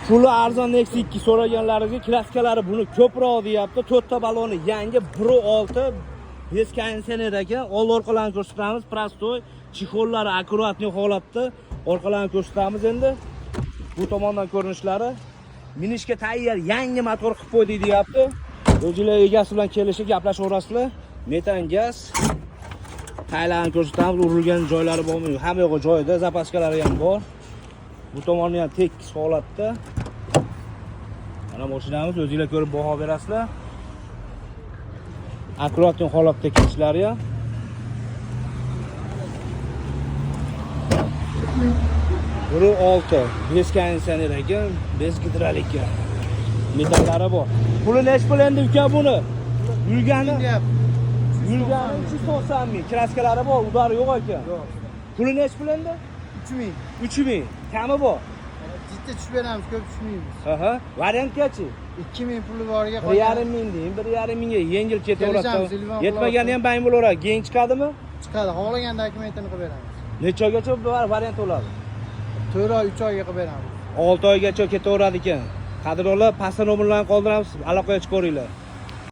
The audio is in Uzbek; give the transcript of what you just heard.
Puli arzon Nexus 2 so'raganlaringizga kraskalari buni ko'proq deyapti. 4 ta baloni yangi 1.6 bez konditsioner ekan. Old orqalarni ko'rsatamiz. Prostoy, chexollari akkuratniy holatda. Orqalarni ko'rsatamiz endi. Bu tomondan ko'rinishlari. Minishga tayyor yangi motor qilib qo'ydik deyapti. O'zingizlar egasi bilan kelishib gaplashaverasizlar. Metan gaz. Taylarni ko'rsatamiz. Urilgan joylari bormi? Hamma yo'q joyida, zapaskalari ham bor. Bu tomonni ham tekis holatda. Mana mashinamiz o'zingizlar ko'rib baho berasizlar. Akkuratniy holatda ketishlari ham. Buni 6 bez konditsioner ekan, bez gidrolik ekan. Metallari bor. Puli nech pul endi uka buni? Yurgani 390 ming. Kraskalari bor, udari yo'q ekan. Yo'q. Puli nech pul endi? 3000. 3000. Kami bor. Jitta tushib beramiz, ko'p tushmaymiz. Aha. Variantgachi? 2000 puli boriga 1,5 ming deng, 1,5 mingga yengil ketaveradi. Kelishamiz, Yetmagani ham bang bo'laveradi. Keng chiqadimi? chiqadi. Xohlagan dokumentini qilib beramiz. Necha oygacha variant bo'ladi? 4 oy, 3 oyga qilib beramiz. 6 oygacha ketaveradi ekan. Qadrli pastdan nomerlarni qoldiramiz, aloqaga chiqaveringlar.